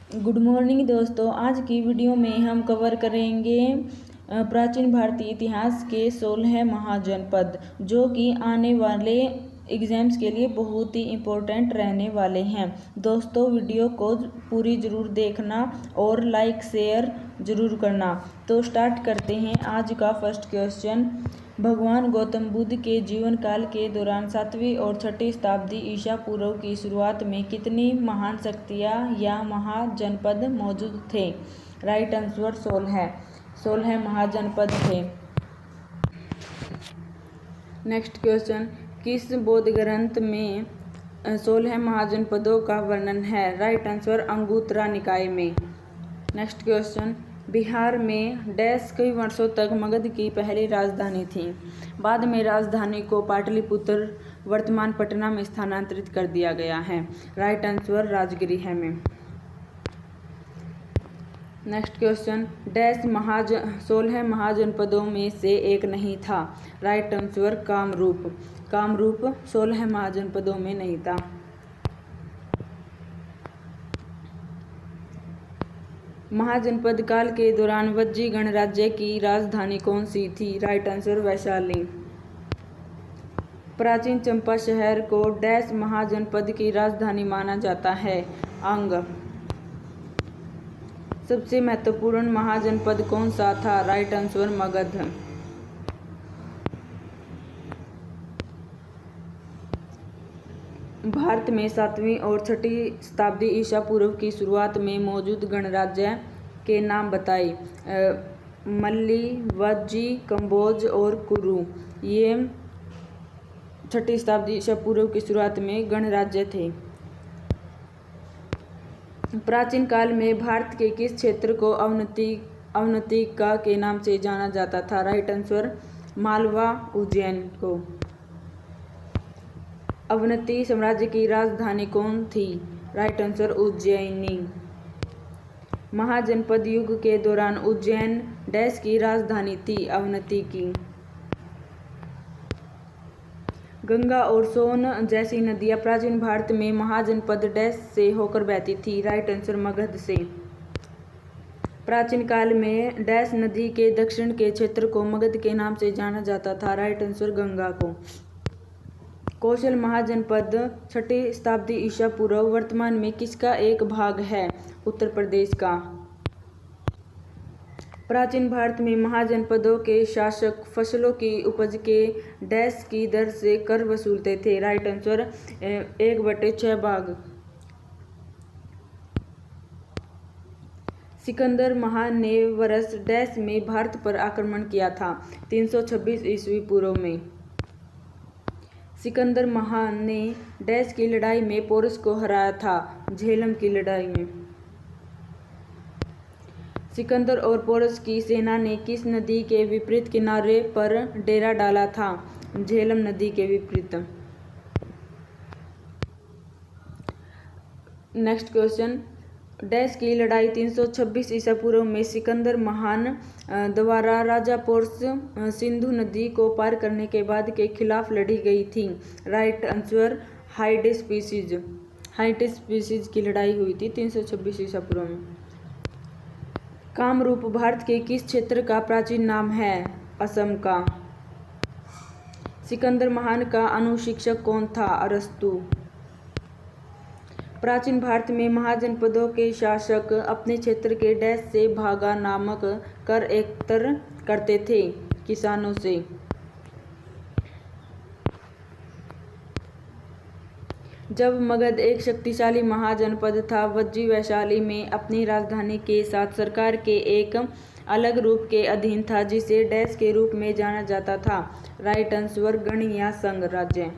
Good morning दोस्तों। आज की वीडियो में हम कवर करेंगे प्राचीन भारतीय इतिहास के 16 महाजनपद, जो कि आने वाले एग्जाम्स के लिए बहुत ही इम्पोर्टेंट रहने वाले हैं। दोस्तों, वीडियो को पूरी ज़रूर देखना और लाइक शेयर ज़रूर करना। तो स्टार्ट करते हैं। आज का फर्स्ट क्वेश्चन, भगवान गौतम बुद्ध के जीवन काल के दौरान 7वीं और 6ठी शताब्दी ईसा पूर्व की शुरुआत में कितनी महान शक्तियाँ या महाजनपद मौजूद थे? राइट आंसर 16 महाजनपद थे। नेक्स्ट क्वेश्चन, किस बौद्ध ग्रंथ में 16 महाजनपदों का वर्णन है? राइट आंसर अंगुत्तरा निकाय में। नेक्स्ट क्वेश्चन, बिहार में डैश कई वर्षों तक मगध की पहली राजधानी थी। बाद में राजधानी को पाटलिपुत्र वर्तमान पटना में स्थानांतरित कर दिया गया है। राइट आंसर राजगृह में। नेक्स्ट क्वेश्चन, डैश 16 महाजनपदों में से एक नहीं था। राइट आंसर कामरूप 16 महाजनपदों में नहीं था। महाजनपद काल के दौरान वज्जी गणराज्य की राजधानी कौन सी थी? Right answer Vaishali. प्राचीन चंपा शहर को डैश महाजनपद की राजधानी माना जाता है? अंग। सबसे महत्वपूर्ण महाजनपद कौन सा था? Right answer Magadh. भारत में 7वीं और 6ठी शताब्दी ईसा पूर्व की शुरुआत में मौजूद गणराज्य के नाम बताइए। मल्ली, वज्जी, कंबोज और कुरु, ये 6ठी शताब्दी ईसा पूर्व की शुरुआत में गणराज्य थे। प्राचीन काल में भारत के किस क्षेत्र को अवंतिका के नाम से जाना जाता था? राइट आंसर मालवा उज्जैन को। अवंती साम्राज्य की राजधानी कौन थी? Right answer Ujjaini. महाजनपद युग के दौरान उज्जैन डैश की राजधानी थी? अवंती की। गंगा और सोन जैसी नदियां प्राचीन भारत में महाजनपद डैश से होकर बहती थी? राइट आंसर मगध से। प्राचीन काल में डैश नदी के दक्षिण के क्षेत्र को मगध के नाम से जाना जाता था? राइट आंसर गंगा को। कौशल महाजनपद 6ठी शताब्दी ईसा पूर्व वर्तमान में किसका एक भाग है? उत्तर प्रदेश का। प्राचीन भारत में महाजनपदों के शासक फसलों की उपज के डैश की दर से कर वसूलते थे? राइट आंसर 1/6 भाग। सिकंदर महान ने वर्ष डैश में भारत पर आक्रमण किया था? 326 ईस्वी पूर्व में। सिकंदर महान ने डैश की लड़ाई में पोरस को हराया था? झेलम की लड़ाई में। सिकंदर और पोरस की सेना ने किस नदी के विपरीत किनारे पर डेरा डाला था? झेलम नदी के विपरीत। नेक्स्ट क्वेश्चन, डैश की लड़ाई 326 ईसा पूर्व में सिकंदर महान द्वारा राजा पोरस सिंधु नदी को पार करने के बाद के खिलाफ लड़ी गई थी? राइट आंसर हाइडेस्पिसिस की लड़ाई हुई थी 326 ईसा पूर्व में। कामरूप भारत के किस क्षेत्र का प्राचीन नाम है? असम का। सिकंदर महान का अनुशिक्षक कौन था? अरस्तु। प्राचीन भारत में महाजनपदों के शासक अपने क्षेत्र के डैश से भागा नामक कर एकत्र करते थे? किसानों से। जब मगध एक शक्तिशाली महाजनपद था, वज्जी वैशाली में अपनी राजधानी के साथ सरकार के एक अलग रूप के अधीन था, जिसे डैश के रूप में जाना जाता था? राइट आंसर गण या संघ राज्य।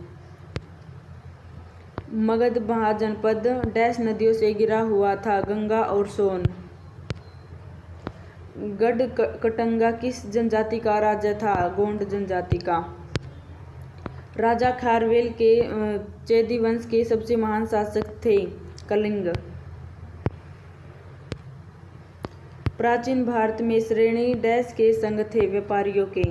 मगध महाजनपद डैश नदियों से घिरा हुआ था? गंगा और सोन। गढ़कटंगा किस जनजाति का राज्य था? गोंड जनजाति का। राजा खारवेल के चेदी वंश के सबसे महान शासक थे? कलिंग। प्राचीन भारत में श्रेणी डैश के संघ थे? व्यापारियों के।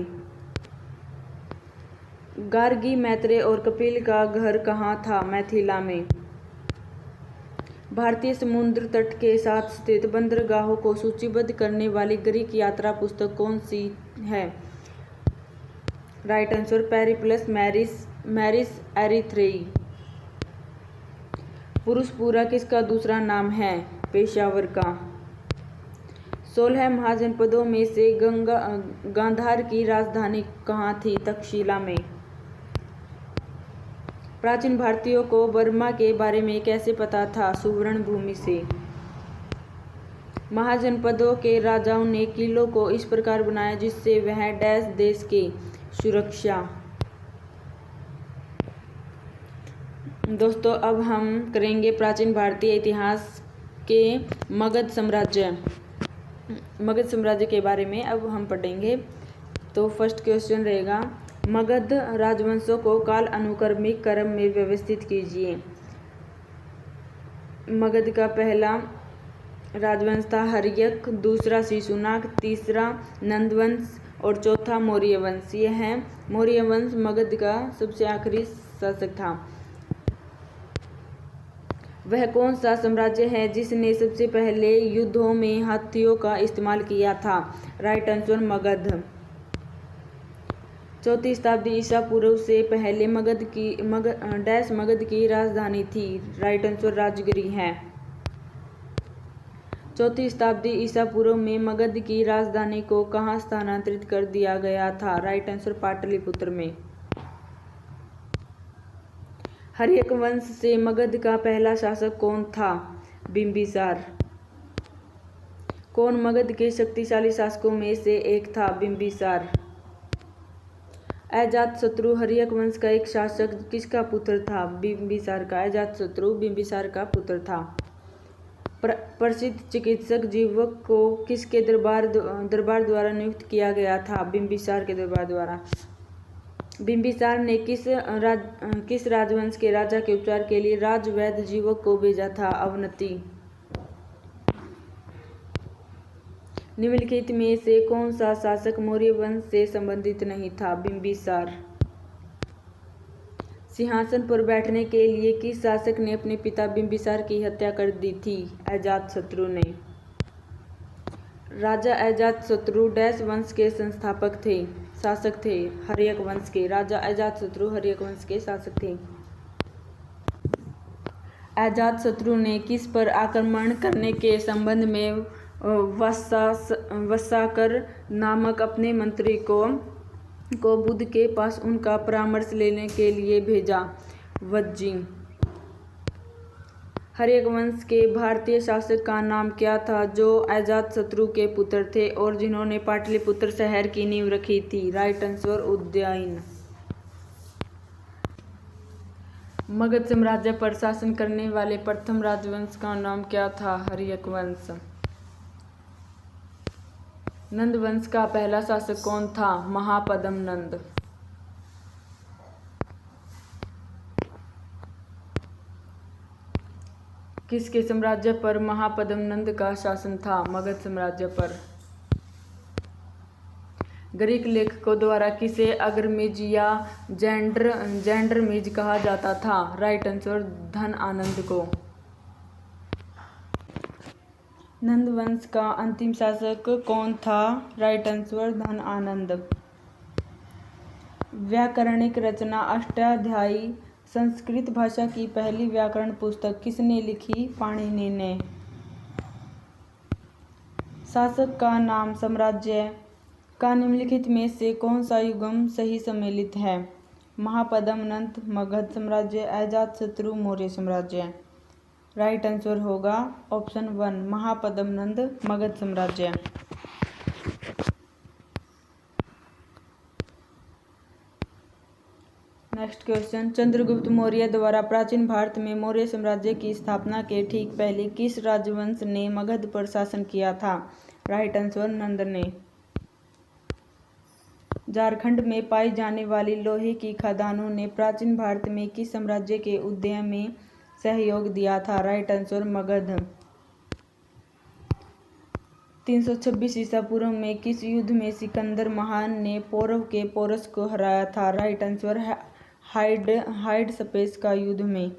गार्गी, मैत्रेय और कपिल का घर कहाँ था? मैथिला में। भारतीय समुद्र तट के साथ स्थित बंदरगाहों को सूचीबद्ध करने वाली ग्रीक यात्रा पुस्तक कौन सी है? Right answer Periplus Maris Erythraei. Purushapura किसका दूसरा नाम है? पेशावर का। 16 महाजनपदों में से गांधार की राजधानी कहाँ थी? तक्षशिला में। प्राचीन भारतीयों को बर्मा के बारे में कैसे पता था? सुवर्ण भूमि से। महाजनपदों के राजाओं ने किलों को इस प्रकार बनाया जिससे वह डैश देश की सुरक्षा। दोस्तों अब हम करेंगे प्राचीन भारतीय इतिहास के मगध साम्राज्य के बारे में अब हम पढ़ेंगे। तो फर्स्ट क्वेश्चन रहेगा, मगध राजवंशों को काल अनुक्रमिक क्रम में व्यवस्थित कीजिए। मगध का पहला राजवंश था हर्यक, दूसरा शिशुनाग, तीसरा नंदवंश और चौथा मौर्य वंश। यह है मौर्य वंश मगध का सबसे आखिरी शासक था। वह कौन सा साम्राज्य है जिसने सबसे पहले युद्धों में हाथियों का इस्तेमाल किया था? Right answer Magadh. 4वीं शताब्दी ईसा पूर्व से पहले मगध की राजधानी थी? राइट आंसर राजगिरी है। 4वीं शताब्दी ईसा पूर्व में मगध की राजधानी को कहाँ स्थानांतरित कर दिया गया था? राइट आंसर पाटलिपुत्र में। हर्यक वंश से मगध का पहला शासक कौन था? बिंबिसार। कौन मगध के शक्तिशाली शासकों में से एक था? बिंबिसार। अजातशत्रु हर्यक वंश का एक शासक किसका पुत्र था? बिंबिसार का। अजातशत्रु बिंबिसार का पुत्र था। प्रसिद्ध चिकित्सक जीवक को किसके दरबार द्वारा नियुक्त किया गया था? बिंबिसार के दरबार द्वारा। बिंबिसार ने किस राजवंश के राजा के उपचार के लिए राजवैद्य जीवक को भेजा था? अवनति। निम्नलिखित में से कौन सा शासक मौर्य वंश से संबंधित नहीं था? बिंबिसार। सिंहासन पर बैठने के लिए किस शासक ने अपने पिता बिंबिसार की हत्या कर दी थी? अजातशत्रु ने। राजा अजातशत्रु डैश वंश के शासक थे? हर्यक वंश के। राजा अजातशत्रु हर्यक वंश के शासक थे। अजातशत्रु ने किस पर आक्रमण करने के संबंध में वत्साकर नामक अपने मंत्री को बुद्ध के पास उनका परामर्श लेने के लिए भेजा? वज्जी। हर्यक वंश के भारतीय शासक का नाम क्या था जो अजातशत्रु के पुत्र थे और जिन्होंने पाटलिपुत्र शहर की नींव रखी थी? Right answer Udayan. मगध साम्राज्य पर शासन करने वाले प्रथम राजवंश का नाम क्या था? हर्यक वंश। नंद वंश का पहला शासक कौन था? महापद्म नंद। किसके साम्राज्य पर महापद्म नंद का शासन था? मगध साम्राज्य पर। ग्रीक लेखकों द्वारा किसे अग्रमिज या जेंडरमिज कहा जाता था? राइट आंसर धन आनंद को। नंद वंश का अंतिम शासक कौन था? राइट आंसर धन आनंद। व्याकरणिक रचना अष्टाध्यायी संस्कृत भाषा की पहली व्याकरण पुस्तक किसने लिखी? पाणिनि ने। शासक का नाम साम्राज्य का निम्नलिखित में से कौन सा युग्म सही सम्मिलित है? महापद्म नंद मगध साम्राज्य, अजातशत्रु मौर्य साम्राज्य। राइट आंसर होगा ऑप्शन 1 महापद्म नंद मगध साम्राज्य। नेक्स्ट क्वेश्चन, चंद्रगुप्त मौर्य द्वारा प्राचीन भारत में मौर्य साम्राज्य की स्थापना के ठीक पहले किस राजवंश ने मगध पर शासन किया था? राइट आंसर नंद ने। झारखंड में पाई जाने वाली लोहे की खदानों ने प्राचीन भारत में किस साम्राज्य के उदय में सहयोग दिया था? Right answer Magadh. 326 ईसा पूर्व में किस युद्ध में सिकंदर महान ने पौरव के पोरस को हराया था? राइट आंसर हाइडस्पेस का युद्ध में।